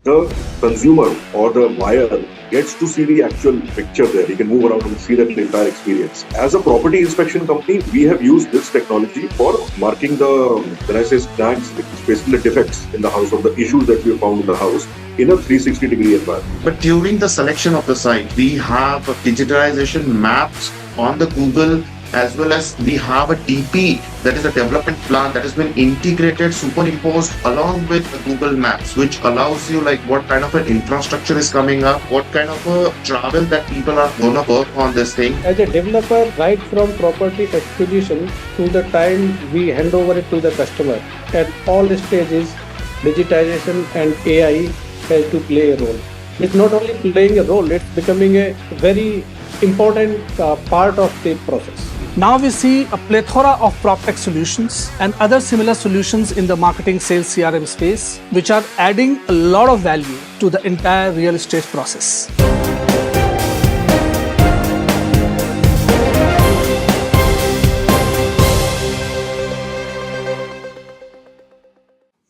the consumer or the buyer gets to see the actual picture there. He can move around and see that entire experience. As a property inspection company, we have used this technology for marking the, when I say snags, it's basically the defects in the house or the issues that we found in the house in a 360-degree environment. But during the selection of the site, we have digitalization maps on the Google, as well as we have a DP, that is a development plan that has been integrated, superimposed along with the Google Maps, which allows you like what kind of an infrastructure is coming up, what kind of a travel that people are going to work on this thing. As a developer, right from property acquisition to the time we hand over it to the customer, at all stages, digitization and AI has to play a role. It's not only playing a role, it's becoming a very important part of the process. Now we see a plethora of PropTech solutions and other similar solutions in the marketing, sales, CRM space, which are adding a lot of value to the entire real estate process.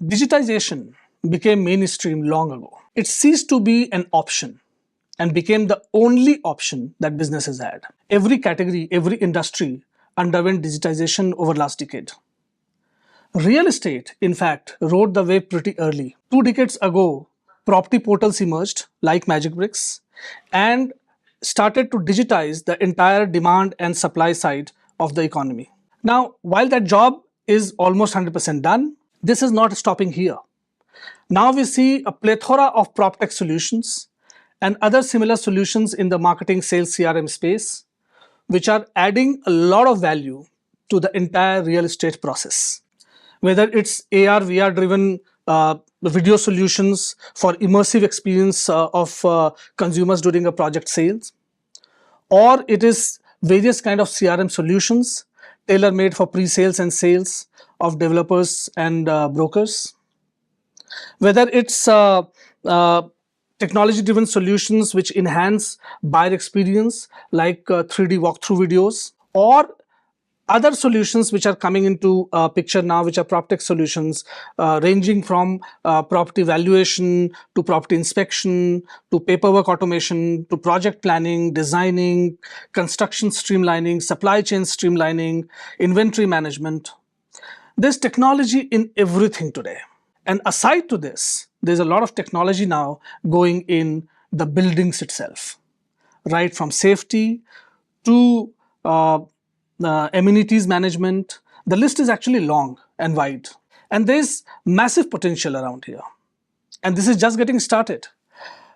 Digitization became mainstream long ago. It ceased to be an option and became the only option that businesses had. Every category, every industry underwent digitization over last decade. Real estate, in fact, rode the wave pretty early. 2 decades ago, property portals emerged like magic bricks and started to digitize the entire demand and supply side of the economy. Now, while that job is almost 100% done, this is not stopping here. Now we see a plethora of PropTech solutions and other similar solutions in the marketing, sales, CRM space, which are adding a lot of value to the entire real estate process. Whether it's AR, VR driven video solutions for immersive experience of consumers during a project sales, or it is various kind of CRM solutions tailor-made for pre-sales and sales of developers and brokers. Whether it's technology-driven solutions which enhance buyer experience like 3D walkthrough videos, or other solutions which are coming into picture now, which are PropTech solutions ranging from property valuation to property inspection to paperwork automation to project planning, designing, construction streamlining, supply chain streamlining, inventory management. There's technology in everything today. And aside to this, there's a lot of technology now going in the buildings itself, right from safety to amenities management. The list is actually long and wide. And there's massive potential around here. And this is just getting started.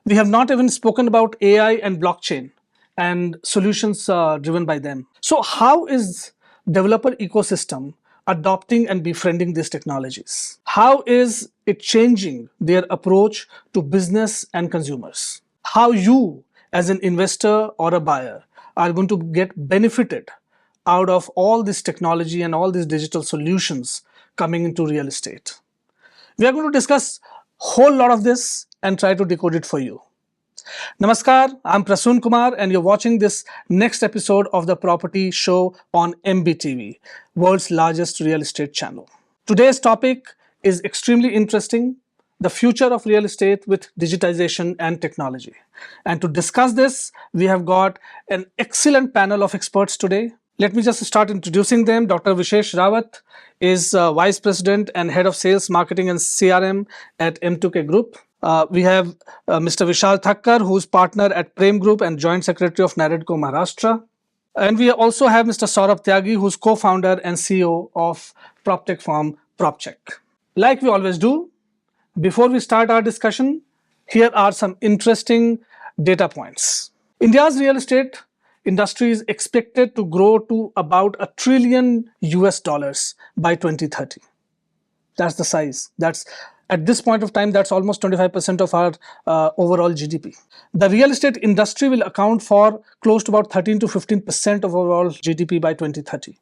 We have not even spoken about AI and blockchain and solutions driven by them. So how is developer ecosystem adopting and befriending these technologies? How is it changing their approach to business and consumers? How you as an investor or a buyer are going to get benefited out of all this technology and all these digital solutions coming into real estate? We are going to discuss a whole lot of this and try to decode it for you. Namaskar, I'm Prasoon Kumar and you're watching this next episode of the Property Show on MBTV, world's largest real estate channel. Today's topic is extremely interesting, the future of real estate with digitization and technology. And to discuss this, we have got an excellent panel of experts today. Let me just start introducing them. Dr. Vishesh Rawat is Vice President and Head of Sales, Marketing and CRM at M2K Group. We have Mr. Vishal Thakkar, who's partner at Prem Group and Joint Secretary of Naredco Maharashtra. And we also have Mr. Saurabh Tyagi, who's co-founder and CEO of PropTech firm PropCheck. Like we always do, before we start our discussion, here are some interesting data points. India's real estate industry is expected to grow to about $1 trillion by 2030. That's the size. At this point of time, that's almost 25% of our overall GDP. The real estate industry will account for close to about 13 to 15% of overall GDP by 2030.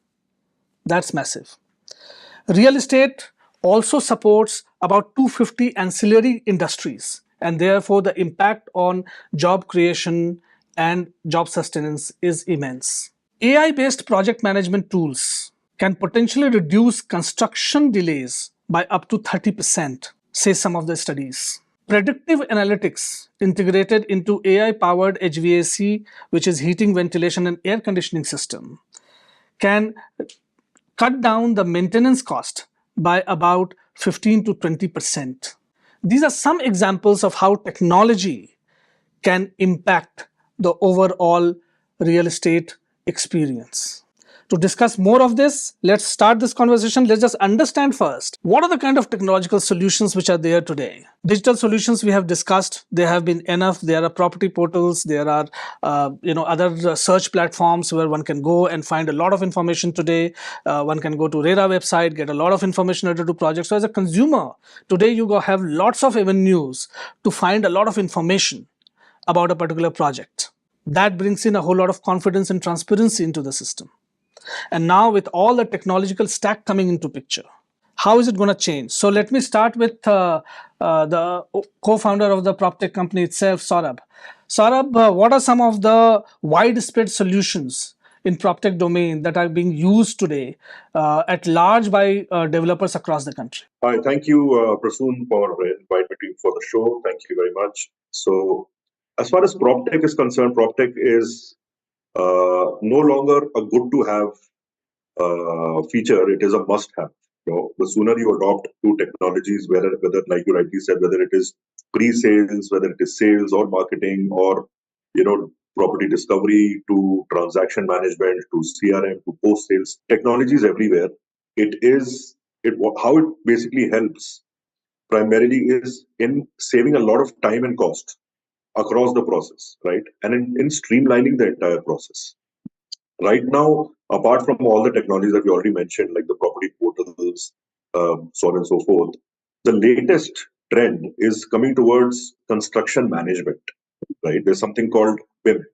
That's massive. Real estate also supports about 250 ancillary industries, and therefore the impact on job creation and job sustenance is immense. AI-based project management tools can potentially reduce construction delays by up to 30%, say some of the studies. predictive analytics integrated into AI-powered HVAC, which is heating, ventilation, and air conditioning system, can cut down the maintenance cost by about 15 to 20%. These are some examples of how technology can impact the overall real estate experience. To discuss more of this, let's start this conversation. Let's just understand first, what are the kind of technological solutions which are there today? Digital solutions we have discussed, there have been enough. There are property portals, there are other search platforms where one can go and find a lot of information today. One can go to RERA website, get a lot of information related to projects. So as a consumer, today you have lots of avenues to find a lot of information about a particular project. That brings in a whole lot of confidence and transparency into the system. And now with all the technological stack coming into picture, how is it going to change? So let me start with the co-founder of the PropTech company itself, Saurabh. Saurabh, what are some of the widespread solutions in PropTech domain that are being used today at large by developers across the country? Hi, thank you, Prasoon, for inviting me for the show. Thank you very much. So, as far as PropTech is concerned, PropTech is no longer a good to have feature. It is a must have. The sooner you adopt new technologies, whether like you rightly said, whether it is pre-sales, whether it is sales or marketing, or property discovery to transaction management to CRM to post-sales, technology is everywhere. How it basically helps primarily is in saving a lot of time and cost across the process, right? And in streamlining the entire process. Right now, apart from all the technologies that we already mentioned, like the property portals, so on and so forth, the latest trend is coming towards construction management, right? There's something called BIM,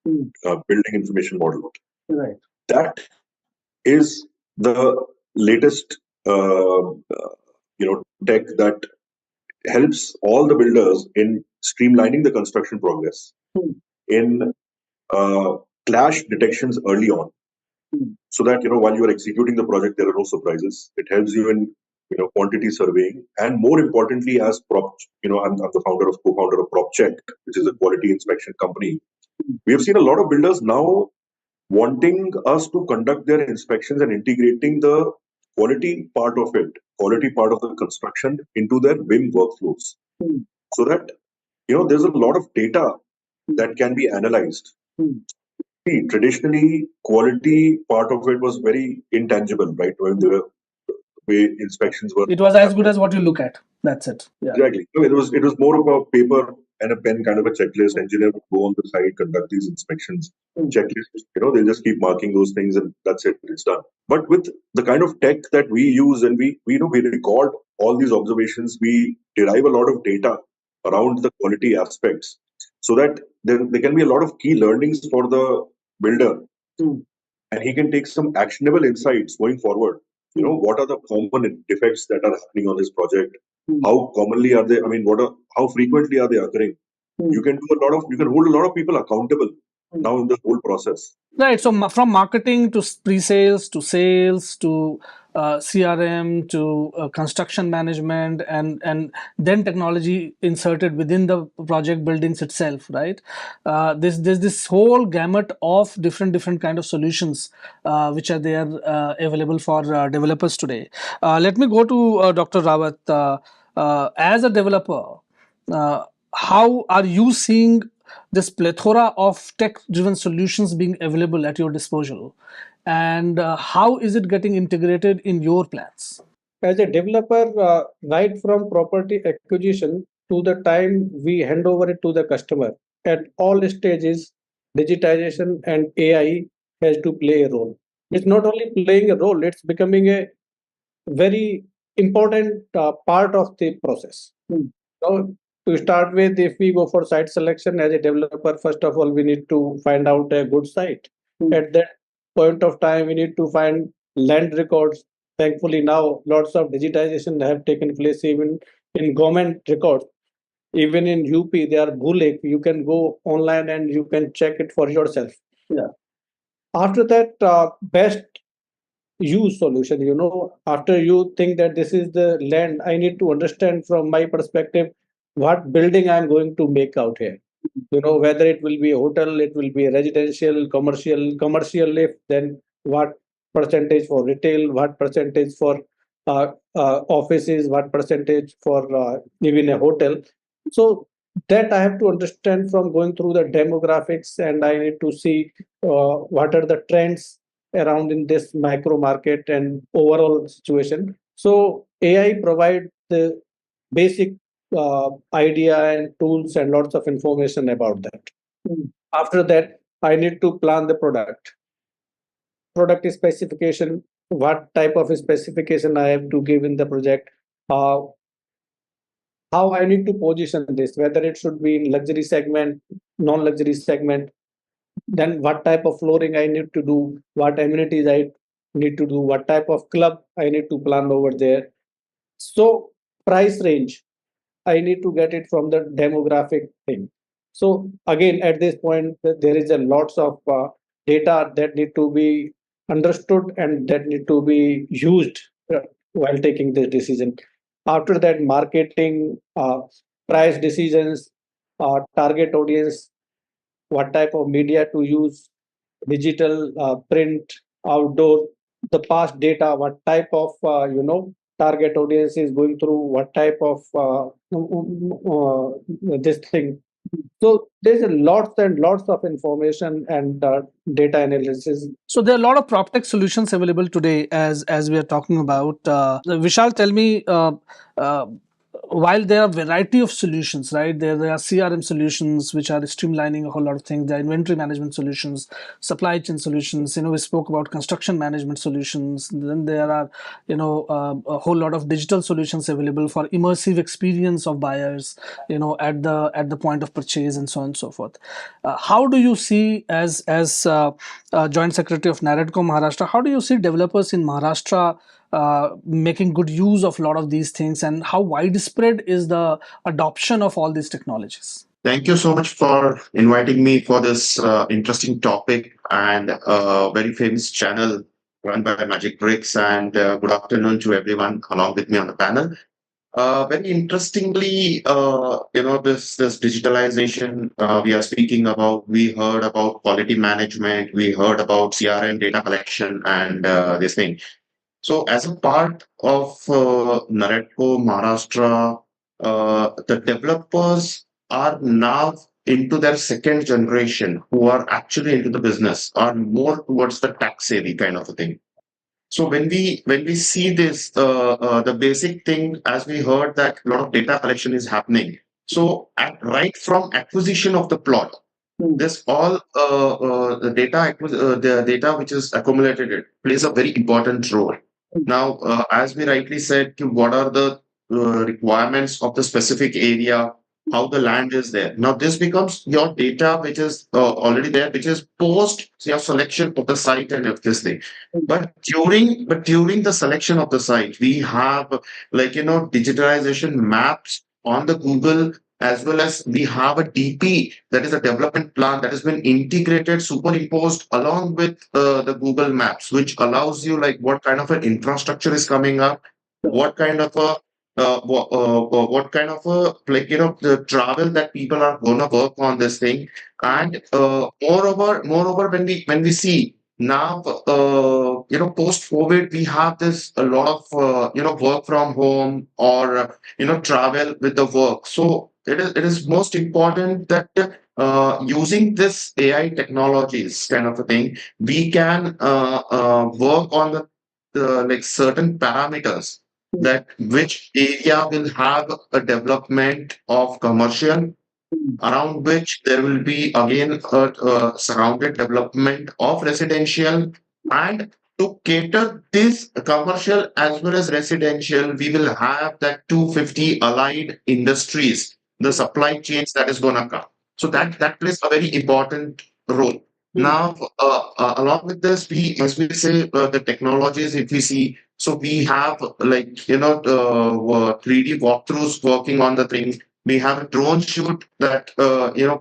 Building Information Model. Right. That is the latest, tech that helps all the builders in streamlining the construction progress, in clash detections early on, so that while you are executing the project, there are no surprises. It helps you in quantity surveying, and more importantly, as I'm the co-founder of PropCheck, which is a quality inspection company. We have seen a lot of builders now wanting us to conduct their inspections and integrating the quality part of the construction into their BIM workflows, so that there's a lot of data that can be analyzed. See, traditionally, quality part of it was very intangible, right? When the way inspections were, it was as good as what you look at. That's it. Yeah. Exactly. It was more of a paper and a pen kind of a checklist. Engineer would go on the site, conduct these inspections, checklists. They'll just keep marking those things, and that's it. It's done. But with the kind of tech that we use, and we record all these observations, we derive a lot of data around the quality aspects, so that there can be a lot of key learnings for the builder, and he can take some actionable insights going forward. What are the common defects that are happening on this project? How commonly are they? I mean, how frequently are they occurring? You can hold a lot of people accountable now in the whole process. Right. So from marketing to pre-sales to sales to CRM to construction management, and then technology inserted within the project buildings itself, right? There's this whole gamut of different kind of solutions which are there available for developers today. Let me go to Dr. Rawat. As a developer, how are you seeing this plethora of tech-driven solutions being available at your disposal, and how is it getting integrated in your plans? As a developer, right from property acquisition to the time we hand over it to the customer, at all stages, digitization and AI has to play a role. It's not only playing a role, it's becoming a very important part of the process. So, to start with, if we go for site selection as a developer, first of all, we need to find out a good site. At that point of time, we need to find land records. Thankfully, now lots of digitization have taken place even in government records. Even in UP, they are Bhulek. You can go online and you can check it for yourself. Yeah. After that, best use solution. After you think that this is the land, I need to understand from my perspective what building I'm going to make out here. Whether it will be a hotel, it will be residential, commercial lift, then what percentage for retail, what percentage for offices, what percentage for even a hotel. So that I have to understand from going through the demographics, and I need to see what are the trends around in this micro market and overall situation. So AI provide the basic idea and tools and lots of information about that. After that, I need to plan the product specification, what type of specification I have to give in the project, uh, how I need to position this, whether it should be in luxury segment, non-luxury segment, then what type of flooring I need to do, what amenities I need to do, what type of club I need to plan over there. So price range, I need to get it from the demographic thing. So again, at this point, there is a lots of data that need to be understood and that need to be used while taking this decision. After that, marketing, price decisions, target audience, what type of media to use, digital, print, outdoor, the past data, what type of target audience is going through, what type of this thing. So there's a lots and lots of information and data analysis. So there are a lot of prop tech solutions available today, as we are talking about. Vishal, tell me, uh, while there are variety of solutions, right? There are CRM solutions which are streamlining a whole lot of things. There are inventory management solutions, supply chain solutions. We spoke about construction management solutions. Then there are a whole lot of digital solutions available for immersive experience of buyers. At the point of purchase and so on and so forth. How do you see as Joint Secretary of Naredco Maharashtra? How do you see developers in Maharashtra making good use of a lot of these things, and how widespread is the adoption of all these technologies? Thank you so much for inviting me for this interesting topic and very famous channel run by Magic Bricks. And good afternoon to everyone along with me on the panel. Very interestingly, this digitalization we are speaking about. We heard about quality management. We heard about CRM data collection and this thing. So, as a part of Naredco Maharashtra, the developers are now into their second generation who are actually into the business, are more towards the tax savvy kind of a thing. So when we see this, the basic thing, as we heard, that a lot of data collection is happening. So right from acquisition of the plot, this all the data which is accumulated, it plays a very important role. Now, as we rightly said, what are the requirements of the specific area, how the land is there. Now, this becomes your data, which is already there, which is post your selection of the site and everything. But during the selection of the site, we have digitalization maps on the Google, as well as we have a DP, that is a development plan that has been integrated, superimposed along with the Google Maps, which allows you like what kind of an infrastructure is coming up, what kind of a what kind of a the travel that people are gonna work on this thing. And moreover when we see now, post COVID, we have this a lot of work from home, or travel with the work. So it is most important that using this AI technologies kind of a thing, we can work on the like certain parameters, that which area will have a development of commercial, around which there will be again a surrounded development of residential. And to cater this commercial as well as residential, we will have that 250 allied industries, the supply chains that is going to come. So that plays a very important role. Now, along with this, as we say, the technologies, if we see, so we have 3D walkthroughs working on the things. We have a drone shoot that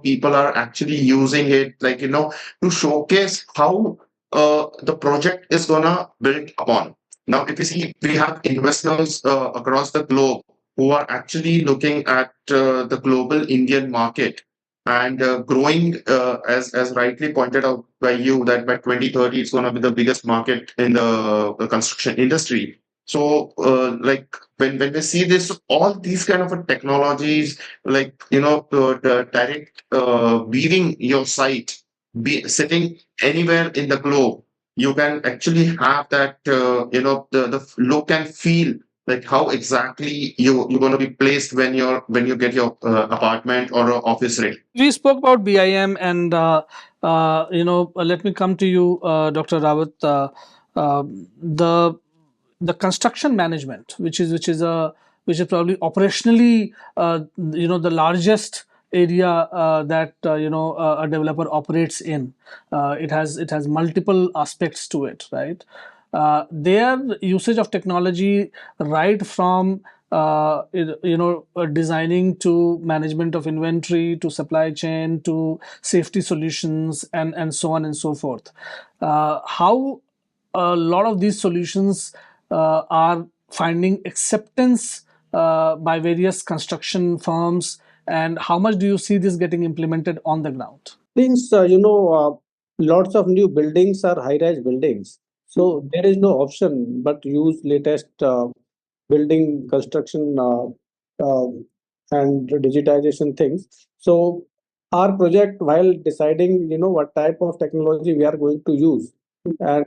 people are actually using it, to showcase how the project is gonna build upon. Now, if you see, we have investors across the globe who are actually looking at the global Indian market and growing, as rightly pointed out by you, that by 2030 it's going to be the biggest market in the construction industry. So, like when we see this, all these kind of technologies, like the direct viewing your site, be sitting anywhere in the globe, you can actually have that the look and feel, like how exactly you're going to be placed when you get your apartment or office ready. We spoke about BIM, and let me come to you, Dr. Rawat. The construction management, which is probably operationally the largest area that a developer operates in. It has multiple aspects to it, right? Their usage of technology, right from designing to management of inventory to supply chain to safety solutions, and so on and so forth. How a lot of these solutions are finding acceptance by various construction firms, and how much do you see this getting implemented on the ground? Since lots of new buildings are high-rise buildings, so there is no option but use latest building construction and digitization things. So our project, while deciding what type of technology we are going to use, and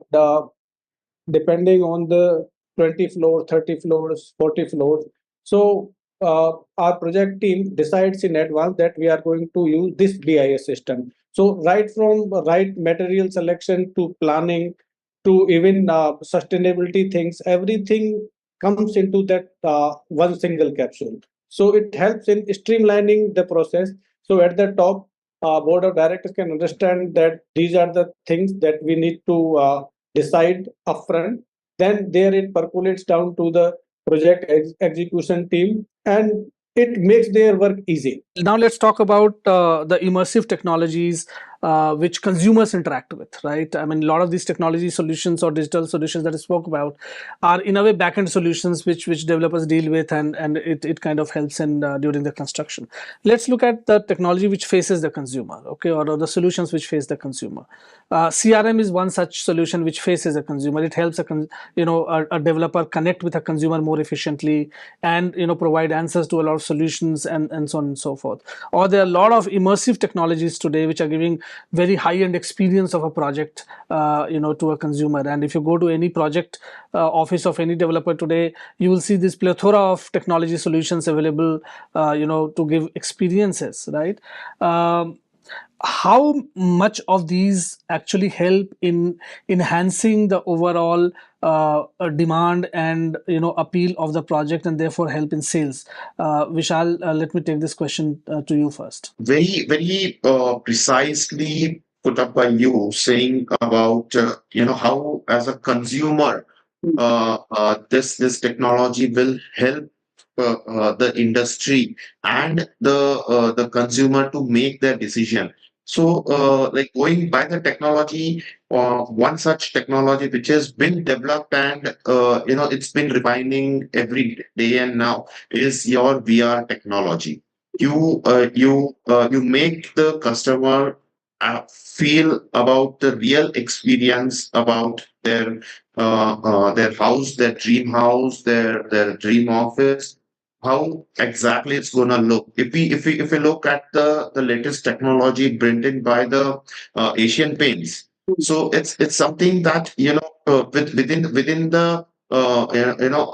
depending on the 20 floors, 30 floors, 40 floors. So our project team decides in advance that we are going to use this BIS system. So right from right material selection to planning to even sustainability things, everything comes into that one single capsule. So it helps in streamlining the process. So at the top, board of directors can understand that these are the things that we need to decide upfront. Then there it percolates down to the project execution team, and it makes their work easy. Now let's talk about the immersive technologies which consumers interact with, right? I mean, a lot of these technology solutions or digital solutions that I spoke about are in a way backend solutions which developers deal with, and it kind of helps in during the construction. Let's look at the technology which faces the consumer, okay, or the solutions which face the consumer. CRM is one such solution which faces a consumer. It helps a developer connect with a consumer more efficiently, and provide answers to a lot of solutions, and so on and so forth. Or there are a lot of immersive technologies today which are giving very high-end experience of a project to a consumer. And if you go to any project office of any developer today, you will see this plethora of technology solutions available to give experiences, right? How much of these actually help in enhancing the overall demand and appeal of the project, and therefore help in sales? Vishal, let me take this question to you first. Very, very precisely put up by you, saying about how as a consumer this technology will help the industry and the consumer to make their decision. So, like going by the technology, one such technology which has been developed and it's been refining every day and now is your VR technology. You make the customer feel about the real experience about their house, their dream house, their dream office, how exactly it's gonna look. If we look at the latest technology brought in by the Asian Paints, so it's something that within the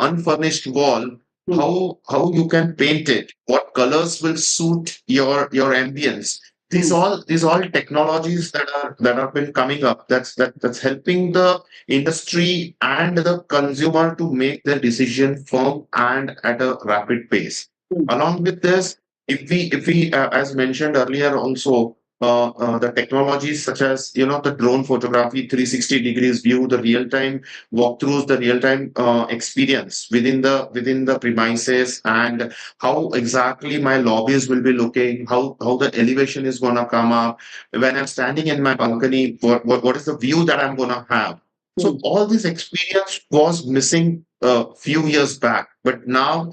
unfurnished wall, how you can paint it, what colors will suit your ambience. These all technologies that have been coming up, that's helping the industry and the consumer to make their decision firm and at a rapid pace. Along with this, if we as mentioned earlier also, the technologies such as the drone photography, 360 degrees view, the real time walkthroughs, the real time experience within the premises, and how exactly my lobbies will be looking, how the elevation is gonna come up when I'm standing in my balcony, what is the view that I'm gonna have. So all this experience was missing a few years back, but now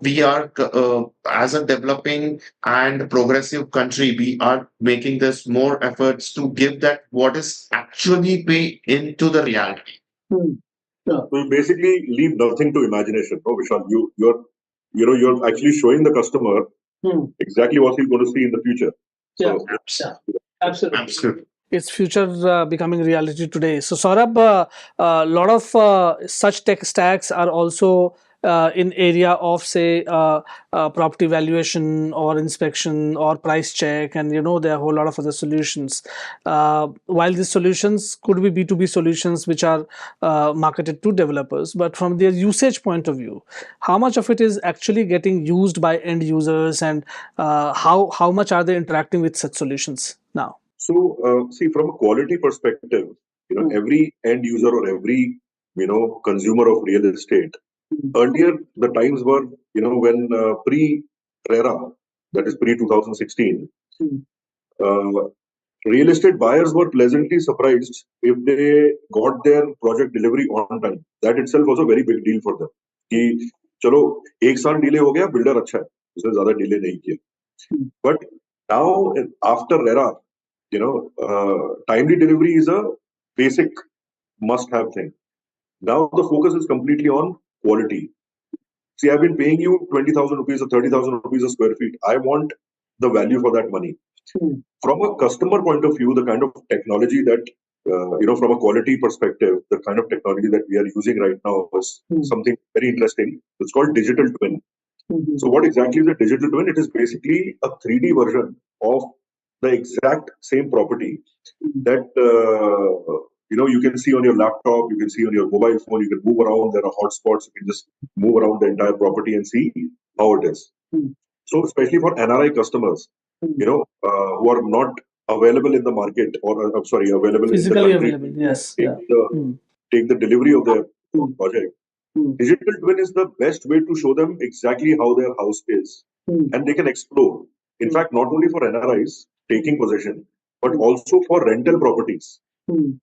we are as a developing and progressive country, we are making this more efforts to give that what is actually be into the reality. Yeah. So you basically leave nothing to imagination. No, Vishal, you're actually showing the customer exactly what he's going to see in the future. Yeah. So Absolutely. Absolutely. Its future becoming reality today. So, Saurabh, a lot of such tech stacks are also in area of, say, property valuation or inspection or price check, and there are a whole lot of other solutions. While these solutions could be B2B solutions which are marketed to developers, but from their usage point of view, how much of it is actually getting used by end users, and how much are they interacting with such solutions now? So, see, from a quality perspective, every end user or every, consumer of real estate, earlier the times were, when pre-RERA, that is pre-2016, uh, real estate buyers were pleasantly surprised if they got their project delivery on time. That itself was a very big deal for them. कि चलो एक साल delay हो गया builder अच्छा है उसने ज्यादा डिले नहीं किया but now after RERA timely delivery is a basic must-have thing. Now the focus is completely on quality. See, I've been paying you 20,000 rupees or 30,000 rupees a square feet. I want the value for that money. From a customer point of view, the kind of technology that, from a quality perspective, the kind of technology that we are using right now is something very interesting. It's called digital twin. So what exactly is a digital twin? It is basically a 3D version of the exact same property that you can see on your laptop, you can see on your mobile phone, you can move around. There are hotspots. You can just move around the entire property and see how it is. So especially for NRI customers, who are not available in the market or I'm sorry, available in the Physically country, available, yes. take Yeah. the delivery of their project. Digital twin is the best way to show them exactly how their house is, and they can explore. In fact, not only for NRIs taking possession, but also for rental properties.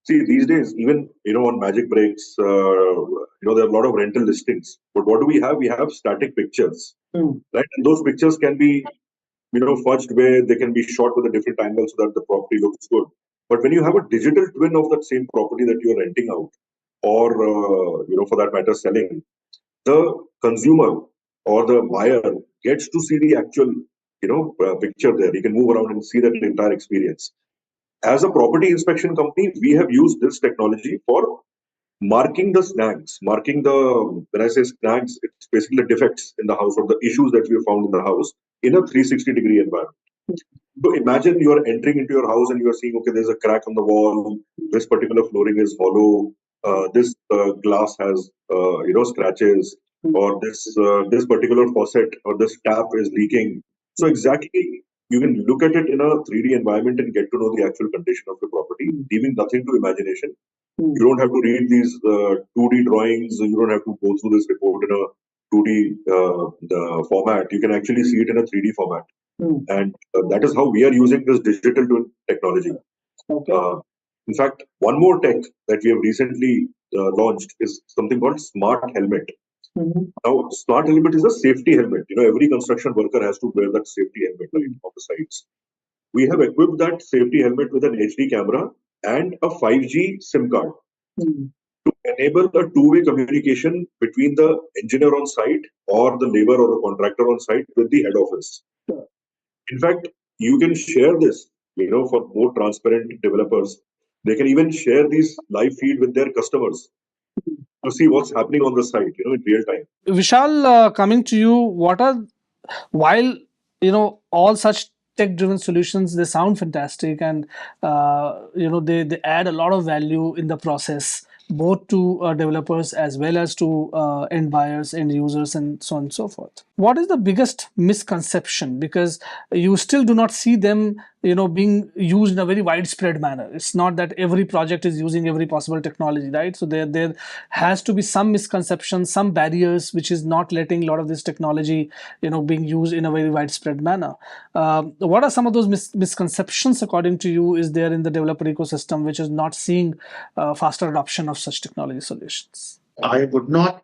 See, these days, even on Magic Breaks, there are a lot of rental listings. But what do we have? We have static pictures, right? And those pictures can be fudged where they can be shot with a different angle so that the property looks good. But when you have a digital twin of that same property that you're renting out, or for that matter, selling, the consumer or the buyer gets to see the actual picture there. He can move around and see that entire experience. As a property inspection company, we have used this technology for marking the snags, when I say snags, it's basically the defects in the house or the issues that we have found in the house in a 360-degree environment. So imagine you are entering into your house and you are seeing, okay, there's a crack on the wall, this particular flooring is hollow, this glass has, scratches, or this particular faucet or this tap is leaking. So exactly, you can look at it in a 3D environment and get to know the actual condition of the property, leaving nothing to imagination. You don't have to read these 2D drawings. You don't have to go through this report in a 2D format. You can actually see it in a 3D format. And that is how we are using this digital twin technology. Okay. In fact, one more tech that we have recently launched is something called Smart Helmet. Now, Smart Helmet is a safety helmet. Every construction worker has to wear that safety helmet right on the sides. We have equipped that safety helmet with an HD camera and a 5G SIM card to enable a two-way communication between the engineer on site or the labor or a contractor on site with the head office. In fact, you can share this, for more transparent developers. They can even share these live feed with their customers to see what's happening on the site, in real time. Vishal, coming to you, while all such tech-driven solutions, they sound fantastic, and they add a lot of value in the process, both to developers as well as to end buyers, end users, and so on and so forth. What is the biggest misconception? Because you still do not see them being used in a very widespread manner. It's not that every project is using every possible technology, right? So there has to be some misconception, some barriers which is not letting a lot of this technology being used in a very widespread manner. What are some of those misconceptions, according to you, is there in the developer ecosystem which is not seeing faster adoption of such technology solutions? I would not,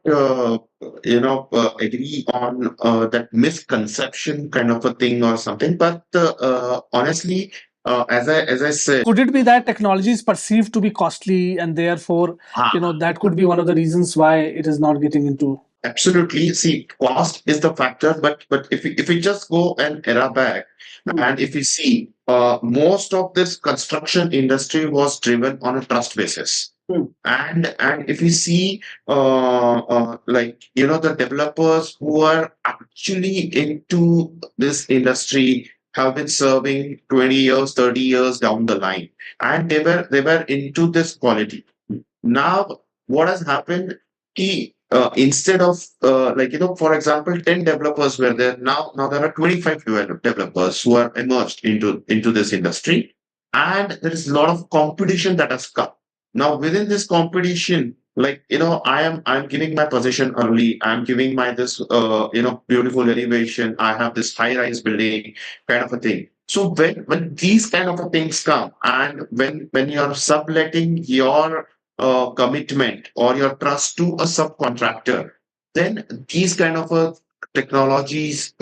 agree on that misconception kind of a thing or something. But honestly, as I said, Could it be that technology is perceived to be costly, and therefore, that could be one of the reasons why it is not getting into? absolutely. See, cost is the factor, but if we just go an era back, and if we see, most of this construction industry was driven on a trust basis. And if we see, the developers who are actually into this industry have been serving 20 years, 30 years down the line, and they were into this quality. Now, what has happened? Instead of, for example, 10 developers were there. Now there are 25 developers who are emerged into this industry, and there is a lot of competition that has come. Now, within this competition, I'm giving my position early. I'm giving my this beautiful elevation. I have this high rise building kind of a thing. So when these kind of a things come, and when you're subletting your commitment or your trust to a subcontractor, then these kind of technologies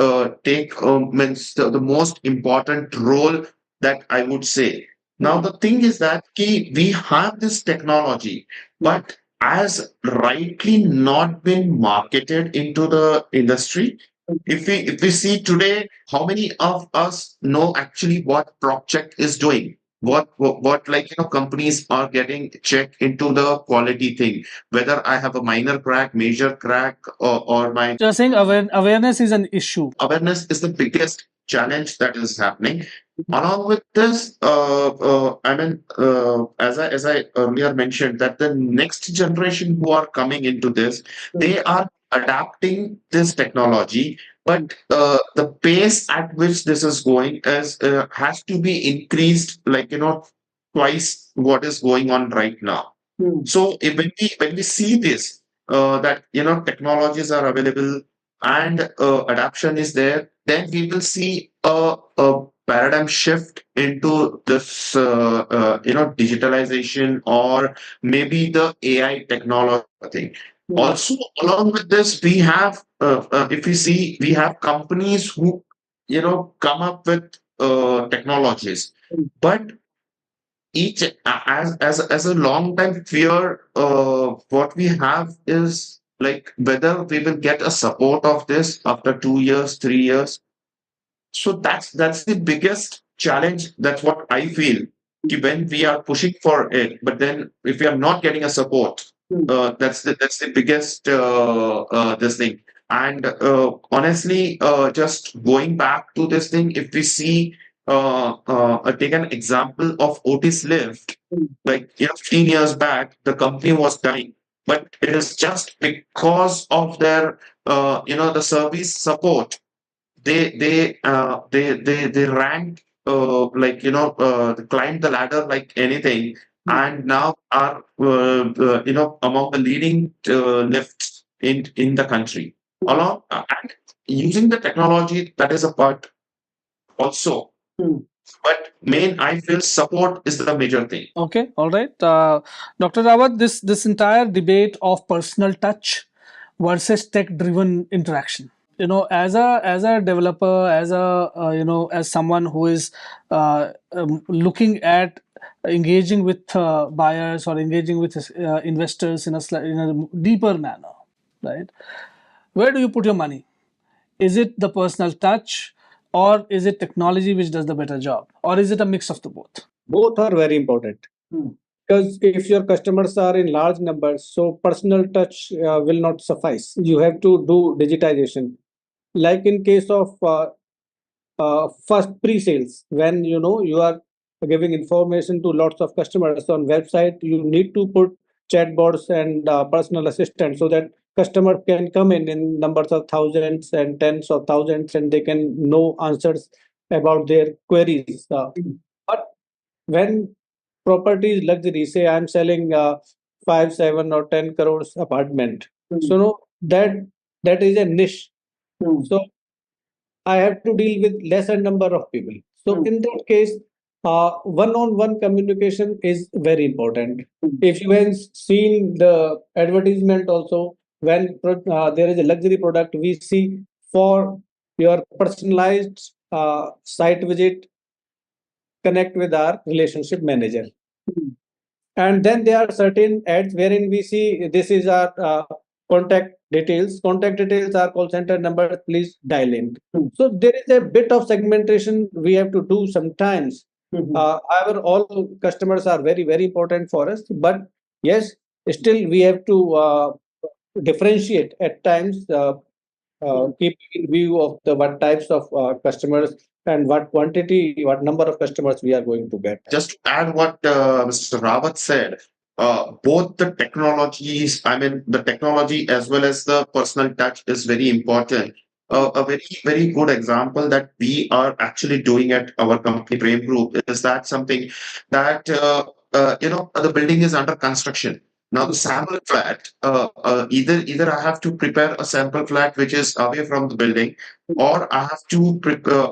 take means the most important role, that I would say. Now the thing is that we have this technology, but as rightly not been marketed into the industry. If we see today, how many of us know actually what PropCheck is doing? What companies are getting check into the quality thing, whether I have a minor crack, major crack, or my You're saying awareness is an issue. awareness is the biggest challenge that is happening. Along with this, as I earlier mentioned, that the next generation who are coming into this, they are adapting this technology, but the pace at which this is going is has to be increased, twice what is going on right now. So when we see this, that technologies are available, and adaptation is there, then we will see a paradigm shift into this, digitalization, or maybe the AI technology thing. Also, along with this, we have, if we see, we have companies who, come up with technologies, but each as a long time fear, what we have is like whether we will get a support of this after 2 years, 3 years. So that's the biggest challenge. That's what I feel, when we are pushing for it, but then if we are not getting a support, that's the biggest this thing. And honestly, just going back to this thing, if we see, take an example of Otis Lift, 15 years back, the company was dying, but it is just because of their, the service support. They ranked, climbed the ladder like anything, and now are, among the leading lifts in the country. Along, and using the technology, that is a part also. But main, I feel support is the major thing. Okay, all right. Dr. Rawat, this entire debate of personal touch versus tech-driven interaction. As a developer, as someone who is looking at engaging with buyers or engaging with investors in a deeper manner, right? Where do you put your money? Is it the personal touch, or is it technology which does the better job, or is it a mix of the both? Both are very important. Because if your customers are in large numbers, so personal touch will not suffice. You have to do digitization. Like in case of first pre-sales, when you are giving information to lots of customers on website, you need to put chatbots and personal assistants, so that customer can come in numbers of thousands and tens of thousands, and they can know answers about their queries. But when property is luxury, say I'm selling 5, 7 or 10 crores apartment, so no, that is a niche. So I have to deal with lesser number of people. So in that case, one-on-one communication is very important. If you have seen the advertisement also, when there is a luxury product, we see for your personalized site visit, connect with our relationship manager. And then there are certain ads wherein we see this is our contact details. Contact details are call center number. Please dial in. So there is a bit of segmentation we have to do sometimes. However, all customers are very important for us. But yes, still we have to differentiate at times. Keep in view of the what types of customers and what quantity, what number of customers we are going to get. Just to add what Mr. Rawat said, both the technologies, I mean, the technology as well as the personal touch is very important. A very good example that we are actually doing at our company Prem Group is that something that, the building is under construction. Now, the sample flat, either I have to prepare a sample flat which is away from the building, or I have to prepare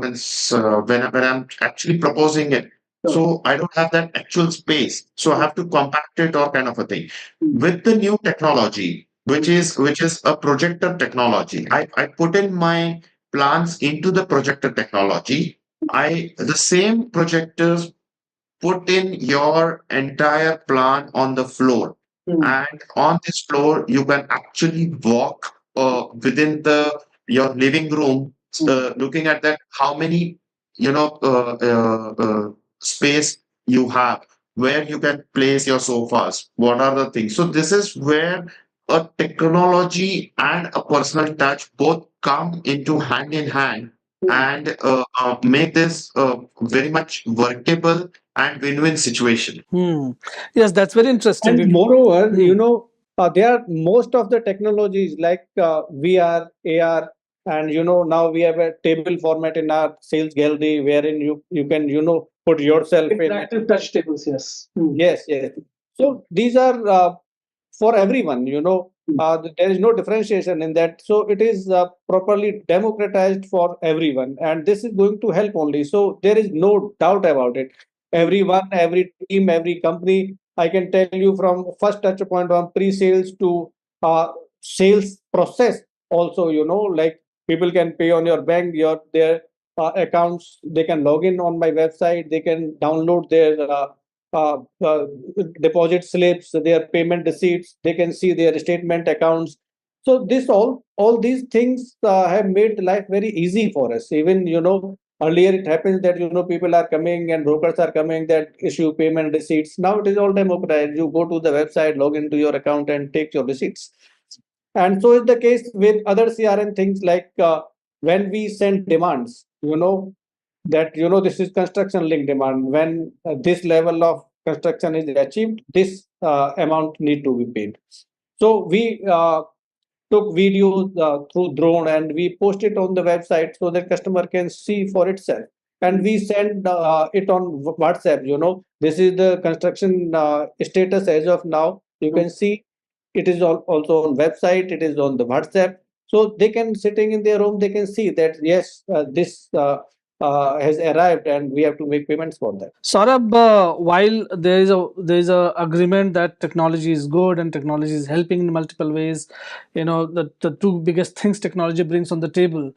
means, when I'm actually proposing it. So I don't have that actual space. So I have to compact it or kind of a thing. With the new technology, which is a projector technology, I put in my plans into the projector technology. The same projectors put in your entire plan on the floor. And on this floor, you can actually walk within your living room, looking at that how many space you have, where you can place your sofas, what are the things. So this is where a technology and a personal touch both come into hand in hand and make this very much workable and win-win situation. Yes, that's very interesting. And moreover, there are most of the technologies like VR, AR, and now we have a table format in our sales gallery wherein you can put yourself in. Interactive touch tables, yes. Yes, yes. So these are for everyone. There is no differentiation in that. So it is properly democratized for everyone, and this is going to help only. So there is no doubt about it. Everyone, every team, every company, I can tell you from first touch point from pre-sales to sales process. Also, like people can pay on your bank, their accounts. They can log in on my website. They can download their uh, uh, deposit slips, their payment receipts. They can see their statement accounts. So this all these things have made life very easy for us. Even earlier it happens that people are coming and brokers are coming that issue payment receipts. Now it is all democratized. You go to the website, log into your account, and take your receipts. And so is the case with other CRM things like when we send demands. That this is construction link demand. When this level of construction is achieved, this amount need to be paid. So we took videos through drone and we post it on the website so that customer can see for itself. And we send it on WhatsApp. This is the construction status as of now. You can see it is also on website. It is on the WhatsApp. So they can sitting in their home. They can see that yes, this has arrived and we have to make payments for that. Saurabh, while there is a agreement that technology is good and technology is helping in multiple ways, the two biggest things technology brings on the table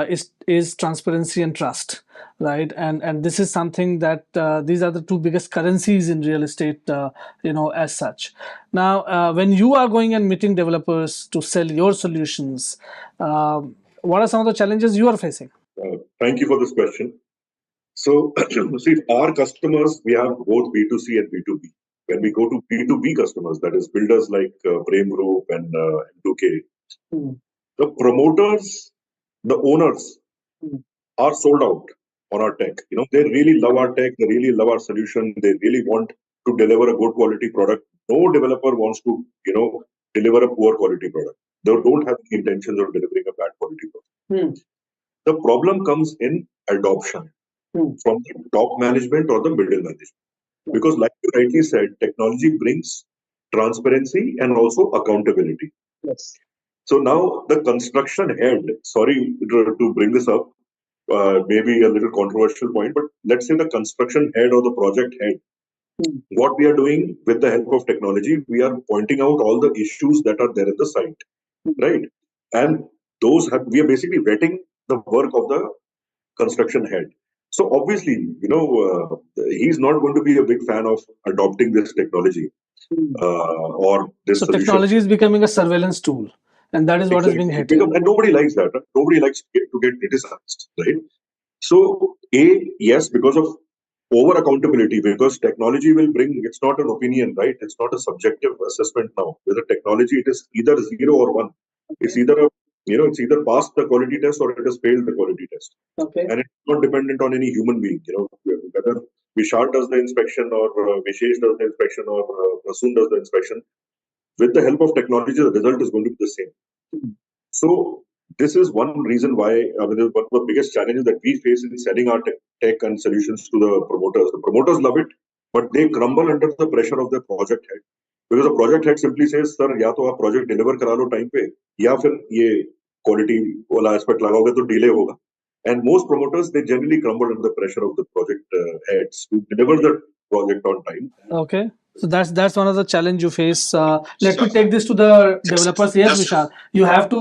is transparency and trust, right? And this is something that these are the two biggest currencies in real estate, as such. Now, when you are going and meeting developers to sell your solutions, what are some of the challenges you are facing? Thank you for this question. So, see, our customers, we have both B2C and B2B. When we go to B2B customers, that is builders like Prem Group and M2K, the promoters, the owners are sold out on our tech. They really love our tech. They really love our solution. They really want to deliver a good quality product. No developer wants to, deliver a poor quality product. They don't have the intentions of delivering a bad quality product. The problem comes in adoption from the top management or the middle management. Because, like you rightly said, technology brings transparency and also accountability. Yes. So now the construction head, sorry to bring this up, maybe a little controversial point, but let's say the construction head or the project head, what we are doing with the help of technology, we are pointing out all the issues that are there in the site, right? And we are basically vetting the work of the construction head. So obviously, he's not going to be a big fan of adopting this technology or this So solution. technology is becoming a surveillance tool, and that is what is being hit. And nobody likes that. Right? Nobody likes to get criticized, right? So, yes, because of over accountability, because technology will bring, it's not an opinion, right? It's not a subjective assessment now. With the technology, it is either 0 or 1. It's either it's either passed the quality test or it has failed the quality test. Okay. And it's not dependent on any human being. Whether Vishal does the inspection or Vishesh does the inspection or Prasoon does the inspection. With the help of technology, the result is going to be the same. So this is one reason why one of the biggest challenges that we face in selling our tech and solutions to the promoters. The promoters love it, but they crumble under the pressure of the project head. Because the project head simply says, "Sir, या तो आप project deliver करा लो time पे, या फिर ये quality वाला aspect लगाओगे तो delay होगा." And most promoters, they generally crumble under the pressure of the project heads to deliver the project on time. Okay. So that's one of the challenge you face. Let me take this to the developers. Yes, Vishal, you have to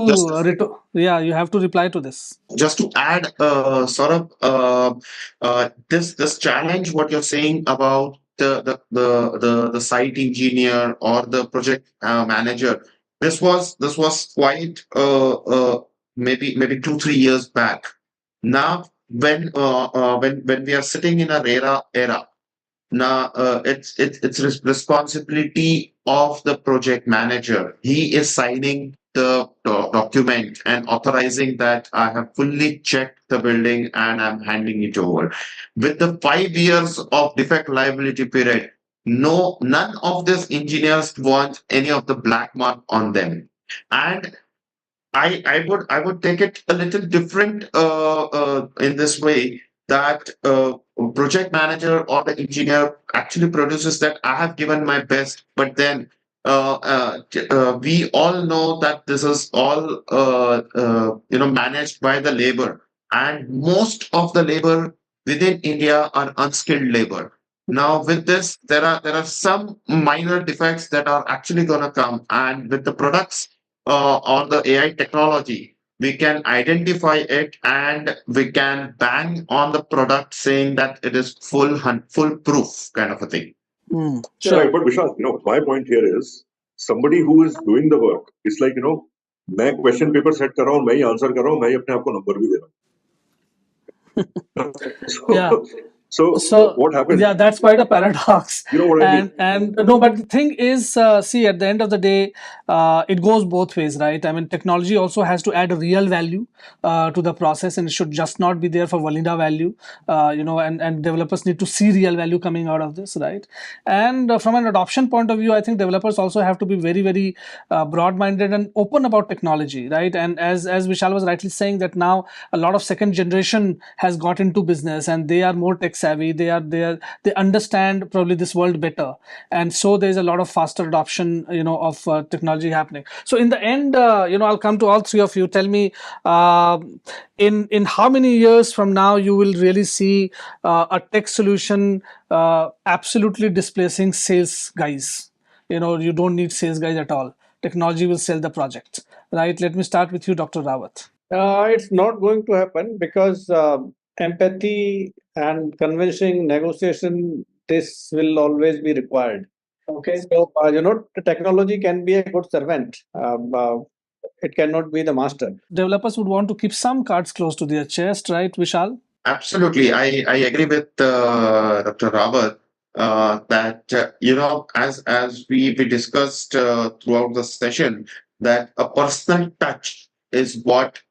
you have to reply to this. Just to add, this challenge, what you're saying about the site engineer or the project manager, this was quite maybe 2-3 years back. Now, when we are sitting in a era, now it's responsibility of the project manager. He is signing the document and authorizing that I have fully checked the building and I'm handing it over. With the 5 years of defect liability period, none of these engineers want any of the black mark on them. And I would take it a little different in this way, that project manager or the engineer actually produces that I have given my best, but then we all know that this is all managed by the labor, and most of the labor within India are unskilled labor. Now with this, there are some minor defects that are actually going to come, and with the products or the AI technology, we can identify it and we can bang on the product saying that it is foolproof kind of a thing. Sure. Right, but Vishal, my point here is somebody who is doing the work. It's like मैं question paper set कर रहा हूँ, मैं ही answer कर रहा हूँ, मैं ही अपने आप को number भी दे रहा हूँ. Yeah. So what happens? Yeah, that's quite a paradox. You know what I mean? And no, but the thing is, see, at the end of the day, it goes both ways, right? I mean, technology also has to add a real value to the process, and it should just not be there for vanilla value. And developers need to see real value coming out of this, right? And from an adoption point of view, I think developers also have to be very, very broad-minded and open about technology, right? And as Vishal was rightly saying, that now a lot of second generation has got into business and they are more tech savvy. They understand probably this world better, and so there's a lot of faster adoption of technology happening. So in the end, I'll come to all three of you. Tell me, in how many years from now you will really see a tech solution absolutely displacing sales guys? You don't need sales guys at all. Technology will sell the project, right? Let me start with you, Dr. Rawat. It's not going to happen because empathy and convincing negotiation, this will always be required. Okay. So, the technology can be a good servant. It cannot be the master. Developers would want to keep some cards close to their chest, right, Vishal? Absolutely. I agree with Dr. Rawat that, as we discussed throughout the session, that a personal touch is what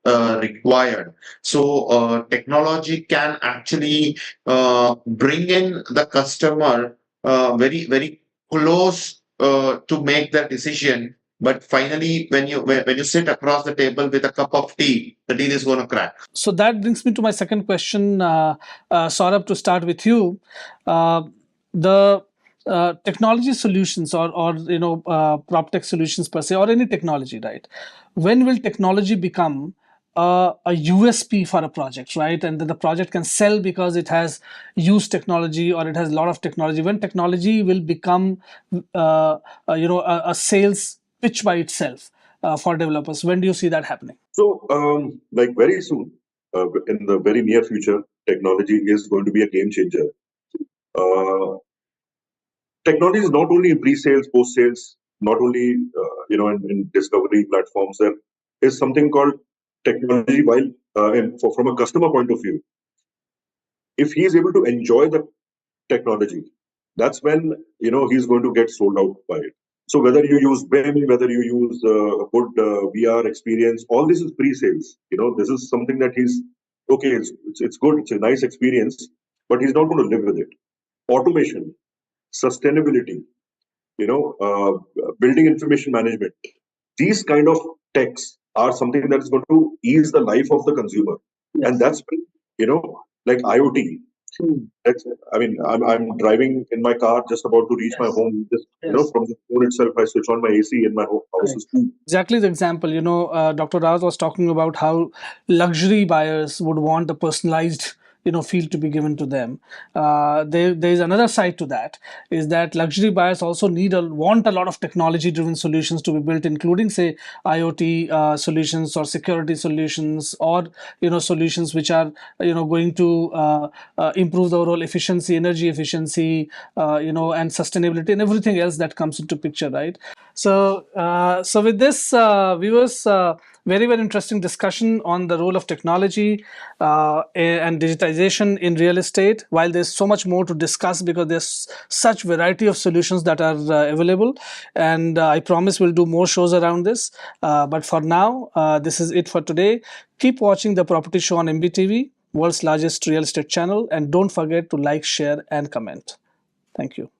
required. So technology can actually bring in the customer very, very close to make the decision. But finally, when you sit across the table with a cup of tea, the deal is going to crack. So that brings me to my second question, Saurabh, to start with you. The technology solutions or prop tech solutions per se, or any technology, right? When will technology become a USP for a project, right? And then the project can sell because it has used technology or it has a lot of technology. When technology will become, a sales pitch by itself for developers. When do you see that happening? So, like very soon, in the very near future, technology is going to be a game changer. Uh, Technology is not only in pre-sales, post-sales, not only in discovery platforms. There is something called technology. While from a customer point of view, if he is able to enjoy the technology, that's when he's going to get sold out by it. So whether you use BIM, whether you use a good VR experience, all this is pre-sales. This is something that he's okay. It's good. It's a nice experience, but he's not going to live with it. Automation, sustainability, building information management. These kind of techs are something that is going to ease the life of the consumer, and that's when like IoT. That's, I mean, I'm driving in my car, just about to reach my home. Just from the phone itself, I switch on my AC, and my house is cool. Exactly the example, Dr. Raz was talking about how luxury buyers would want a personalized, feel to be given to them. There's another side to that, is that luxury buyers also want a lot of technology-driven solutions to be built, including, say, IoT solutions or security solutions, or solutions which are going to improve the overall efficiency, energy efficiency, and sustainability, and everything else that comes into picture, right? So with this, viewers, very, very interesting discussion on the role of technology and digitization in real estate. While there's so much more to discuss because there's such variety of solutions that are available, and I promise we'll do more shows around this. But for now, this is it for today. Keep watching the Property Show on MBTV, world's largest real estate channel, and don't forget to like, share, and comment. Thank you.